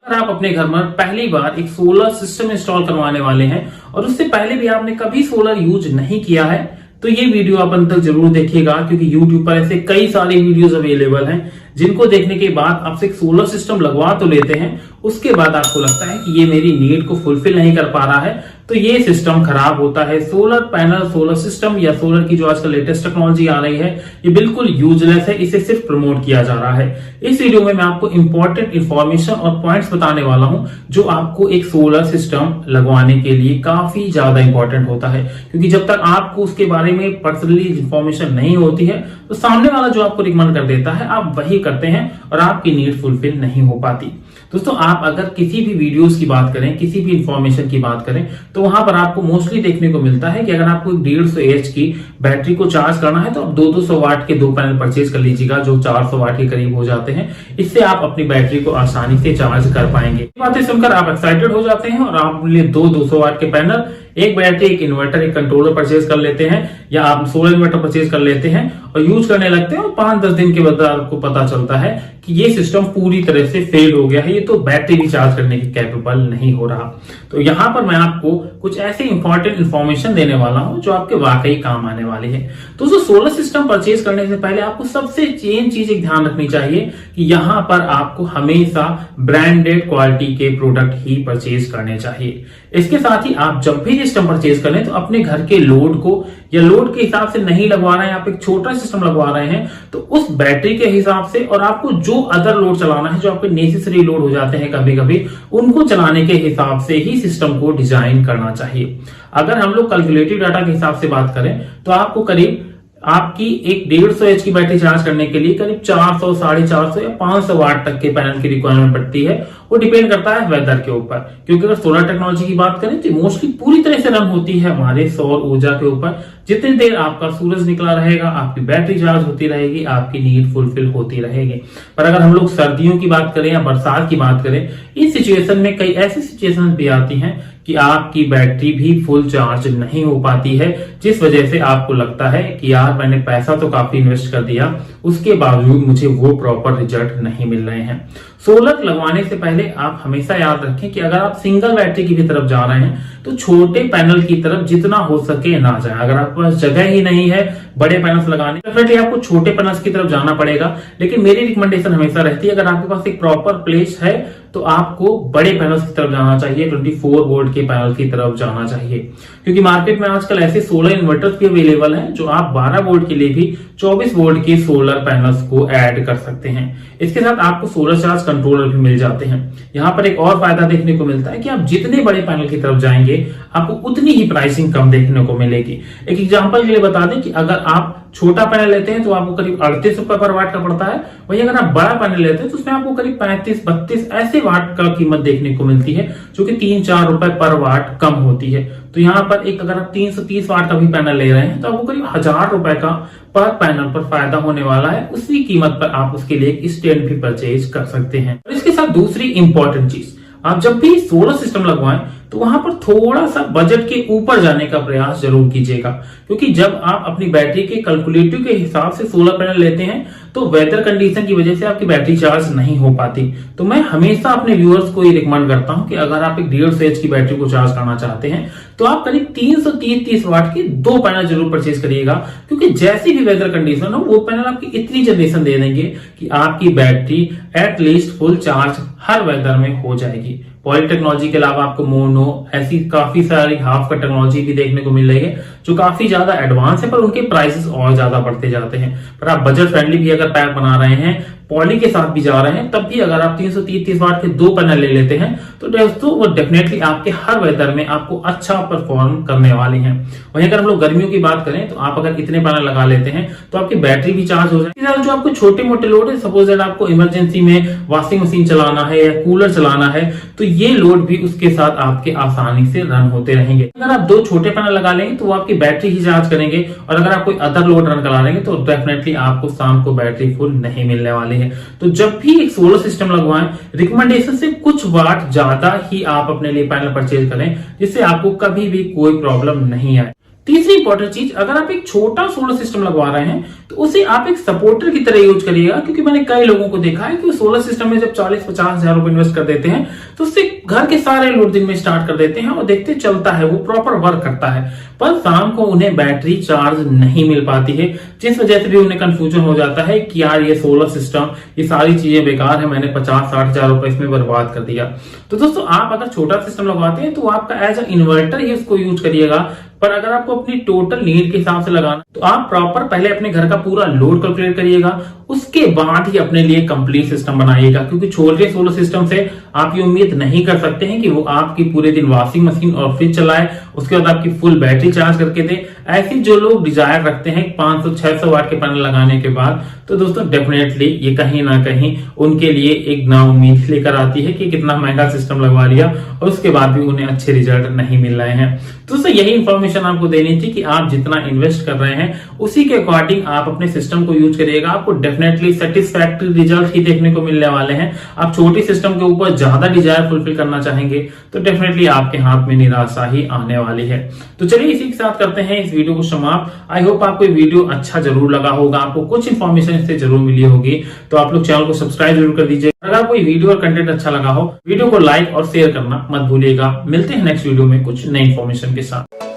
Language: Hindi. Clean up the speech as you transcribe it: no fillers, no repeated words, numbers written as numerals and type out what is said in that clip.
अगर आप अपने घर में पहली बार एक सोलर सिस्टम इंस्टॉल करवाने वाले हैं और उससे पहले भी आपने कभी सोलर यूज नहीं किया है तो ये वीडियो आप अंत तक जरूर देखिएगा, क्योंकि YouTube पर ऐसे कई सारे वीडियोस अवेलेबल हैं जिनको देखने के बाद आपसे एक सोलर सिस्टम लगवा तो लेते हैं, उसके बाद आपको लगता है कि ये मेरी नीड को फुलफिल नहीं कर पा रहा है, तो ये सिस्टम खराब होता है। सोलर पैनल, सोलर सिस्टम या सोलर की जो आजकल लेटेस्ट टेक्नोलॉजी आ रही है ये बिल्कुल यूजलेस है, इसे सिर्फ प्रमोट किया जा रहा है। इस वीडियो में मैं आपको इंपॉर्टेंट इंफॉर्मेशन और पॉइंट्स बताने वाला हूं जो आपको एक सोलर सिस्टम लगवाने के लिए काफी ज्यादा इंपॉर्टेंट होता है, क्योंकि जब तक आपको उसके बारे में पर्सनली इंफॉर्मेशन नहीं होती है तो सामने वाला जो आपको रिकमेंड कर देता है आप वही करते हैं और आपकी नीड फुलफिल नहीं हो पाती। दोस्तों, आप अगर किसी भी वीडियोस की बात करें, किसी भी इंफॉर्मेशन की बात करें तो वहां पर आपको मोस्टली देखने को मिलता है कि अगर आपको 150 एच की बैटरी को चार्ज करना है तो आप 200 वाट के 2 पैनल परचेज कर लीजिएगा जो 400 वाट के करीब हो जाते हैं। इससे आप अपनी बैटरी को आसानी से चार्ज कर पाएंगे। बातें सुनकर आप एक्साइटेड हो जाते हैं और आप लिए 200 वाट के पैनल, एक बैटरी, एक इन्वर्टर, एक कंट्रोलर परचेज कर लेते हैं या आप सोलर इन्वर्टर परचेज कर लेते हैं और यूज करने लगते हैं और 5-10 दिन के बाद आपको पता चलता है कि ये सिस्टम पूरी तरह से फेल हो गया है, ये तो बैटरी भी चार्ज करने की कैपेबल नहीं हो रहा। तो यहाँ पर मैं आपको कुछ ऐसे इंपॉर्टेंट इंफॉर्मेशन देने वाला हूं जो आपके वाकई काम आने वाली है। दोस्तों, सोलर सिस्टम परचेज करने से पहले आपको सबसे मेन चीज एक ध्यान रखनी चाहिए कि यहाँ पर आपको हमेशा ब्रांडेड क्वालिटी के प्रोडक्ट ही परचेज करने चाहिए। इसके साथ ही आप जब भी सिस्टम परचेज करें तो अपने घर के लोड को या लोड के हिसाब से नहीं लगवा रहे हैं, आप एक छोटा सिस्टम लगवा रहे हैं तो उस बैटरी के हिसाब से और आपको जो अदर लोड चलाना है, जो आपके नेसेसरी लोड हो जाते हैं कभी कभी, उनको चलाने के हिसाब से ही सिस्टम को डिजाइन करना चाहिए। अगर हम लोग कैलकुलेटिव डाटा के हिसाब से बात करें तो आपको करीब आपकी एक 150 एच की बैटरी चार्ज करने के लिए करीब 400, 450 या 500 वाट तक के पैनल की रिक्वायरमेंट पड़ती है। वो डिपेंड करता है वेदर के ऊपर, क्योंकि अगर सोलर टेक्नोलॉजी की बात करें तो मोस्टली पूरी तरह से रन होती है हमारे सौर ऊर्जा के ऊपर। जितनी देर आपका सूरज निकला रहेगा आपकी बैटरी चार्ज होती रहेगी, आपकी नीड फुलफिल होती रहेगी। पर अगर हम लोग सर्दियों की बात करें या बरसात की बात करें, इस सिचुएशन में कई ऐसी सिचुएशन भी आती हैं कि आपकी बैटरी भी फुल चार्ज नहीं हो पाती है, जिस वजह से आपको लगता है कि यार मैंने पैसा तो काफी इन्वेस्ट कर दिया, उसके बावजूद मुझे वो प्रॉपर रिजल्ट नहीं मिल रहे हैं। सोलर लगवाने से पहले आप हमेशा याद रखें कि अगर आप सिंगल बैटरी की भी तरफ जा रहे हैं तो छोटे पैनल की तरफ जितना हो सके ना जाए। अगर आपके पास जगह ही नहीं है बड़े पैनल्स लगाने, डेफिनेटली आपको छोटे पैनल्स की तरफ जाना पड़ेगा। लेकिन मेरी रिकमेंडेशन हमेशा रहती है अगर आपके पास एक प्रॉपर प्लेस है तो आपको बड़े पैनल्स की तरफ जाना चाहिए, 24 वोल्ट के पैनल की तरफ जाना चाहिए, क्योंकि मार्केट में आजकल ऐसे सोलर इन्वर्टर्स भी अवेलेबल हैं जो आप 12 वोल्ट के लिए भी 24 वोल्ट के सोलर पैनल्स को ऐड कर सकते हैं। इसके साथ आपको सोलर चार्ज कंट्रोलर भी मिल जाते हैं। यहाँ पर एक और फायदा देखने को मिलता है कि आप जितने बड़े पैनल की तरफ जाएंगे आपको उतनी ही प्राइसिंग कम देखने को मिलेगी। एक एग्जांपल के लिए बता दें कि अगर आप छोटा पैनल लेते हैं तो आपको करीब 38 रुपए पर वाट का पड़ता है, वहीं अगर आप बड़ा पैनल लेते हैं तो उसमें आपको करीब 35-32 ऐसे वाट का कीमत देखने को मिलती है, जो कि 3-4 रुपए पर वाट कम होती है। तो यहाँ पर एक अगर आप 330 वाट का भी पैनल ले रहे हैं तो आपको करीब 1000 रुपए का पर पैनल पर फायदा होने वाला है। उसी कीमत पर आप उसके लिए एक स्टैंड भी परचेज कर सकते हैं। और इसके साथ दूसरी इंपॉर्टेंट चीज, आप जब भी सोलर सिस्टम लगवाएं तो वहां पर थोड़ा सा बजट के ऊपर जाने का प्रयास जरूर कीजिएगा, क्योंकि जब आप अपनी बैटरी के कैलकुलेटिव के हिसाब से सोलर पैनल लेते हैं तो वेदर कंडीशन की वजह से आपकी बैटरी चार्ज नहीं हो पाती। तो मैं हमेशा अपने व्यूअर्स को ये रिकमेंड करता हूं कि अगर आप एक 150 एच की बैटरी को चार्ज करना चाहते हैं तो आप करीब 330 वाट के 2 पैनल जरूर परचेज करिएगा, क्योंकि जैसी भी वेदर कंडीशन हो वो पैनल आपकी इतनी जनरेशन दे देंगे कि आपकी बैटरी एटलीस्ट फुल चार्ज हर वेदर में हो जाएगी। पॉली टेक्नोलॉजी के अलावा आपको मोनो ऐसी काफी सारी हाफ कट टेक्नोलॉजी भी देखने को मिल रही है जो काफी ज्यादा एडवांस है, पर उनके प्राइसेस और ज्यादा बढ़ते जाते हैं। पर आप बजट फ्रेंडली भी अगर पैक बना रहे हैं, पॉली के साथ भी जा रहे हैं, तब भी अगर आप 330 वाट के 2 पैनल ले लेते हैं तो दोस्तों वो डेफिनेटली आपके हर वेदर में आपको अच्छा परफॉर्म करने वाले हैं। वहीं अगर हम लोग गर्मियों की बात करें तो आप अगर इतने पैनल लगा लेते हैं तो आपकी बैटरी भी चार्ज हो जाएगी। जो आपको छोटे मोटे लोड है, सपोज दैट आपको इमरजेंसी में वॉशिंग मशीन चलाना है या कूलर चलाना है, तो ये लोड भी उसके साथ आपके आसानी से रन होते रहेंगे। अगर आप 2 छोटे पैनल लगा लेंगे तो वो आपकी बैटरी ही चार्ज करेंगे, और अगर आप कोई अदर लोड रन करा लेंगे तो डेफिनेटली आपको शाम को बैटरी फुल नहीं मिलने वाली है। तो जब भी एक सोलर सिस्टम लगवाएं, रिकमेंडेशन से कुछ वाट ज्यादा ही आप अपने लिए पैनल परचेज करें, जिससे आपको कभी भी कोई प्रॉब्लम नहीं आए। तीसरी इंपॉर्टेंट चीज, अगर आप एक छोटा सोलर सिस्टम लगवा रहे हैं तो उसे आप एक सपोर्टर की तरह यूज करिएगा, क्योंकि मैंने कई लोगों को देखा है कि सोलर सिस्टम में जब 40-50 हजार रुपए इन्वेस्ट कर देते हैं तो उससे घर के सारे लोड दिन में स्टार्ट कर देते हैं और देखते चलता है, वो प्रॉपर वर्क करता है, पर शाम को उन्हें बैटरी चार्ज नहीं मिल पाती है, जिस वजह से भी उन्हें कंफ्यूजन हो जाता है कि यार ये सोलर सिस्टम, ये सारी चीजें बेकार है, मैंने 50-60 हजार रुपए इसमें बर्बाद कर दिया। तो दोस्तों आप अगर छोटा सिस्टम लगवाते हैं तो आपका एज अ इन्वर्टर ही उसको यूज करिएगा, पर अगर आपको अपनी टोटल नीड के हिसाब से लगाना तो आप प्रॉपर पहले अपने घर का पूरा लोड कैलकुलेट करिएगा, उसके बाद ही अपने लिए कंप्लीट सिस्टम बनाइएगा, क्योंकि छोटे सोलर सिस्टम से आप ये उम्मीद नहीं कर सकते हैं कि वो आपकी पूरे दिन वॉशिंग मशीन और फ्रिज चलाए, उसके बाद आपकी फुल बैटरी चार्ज करके दे। ऐसे जो लोग डिजायर रखते हैं 500-600 वाट के पैनल लगाने के बाद, तो दोस्तों डेफिनेटली ये कहीं ना कहीं उनके लिए एक नाउम्मीद लेकर आती है कि कितना महंगा सिस्टम लगवा लिया और उसके बाद भी उन्हें अच्छे रिजल्ट नहीं मिल रहे हैं। तो दोस्तों यही इंफॉर्मेशन आपको देनी थी कि आप जितना इन्वेस्ट कर रहे हैं उसी के अकॉर्डिंग आप अपने सिस्टम को यूज करिएगा, आपको डेफिनेटली सेटिस्फैक्टरी रिजल्ट ही देखने को मिलने वाले हैं। आप छोटी सिस्टम के ऊपर ज्यादा डिजायर फुलफिल करना चाहेंगे तो डेफिनेटली आपके हाथ में निराशा ही आने वाली है। तो चलिए इसी के साथ करते हैं इस वीडियो को समाप्त। आई होप आपको ये वीडियो अच्छा जरूर लगा होगा, आपको कुछ इन्फॉर्मेशन इससे जरूर मिली होगी। तो आप लोग चैनल को सब्सक्राइब जरूर कर दीजिए। अगर आपको ये वीडियो और कंटेंट अच्छा लगा हो, वीडियो को लाइक और शेयर करना मत भूलिएगा। मिलते हैं नेक्स्ट वीडियो में कुछ नई इन्फॉर्मेशन के साथ।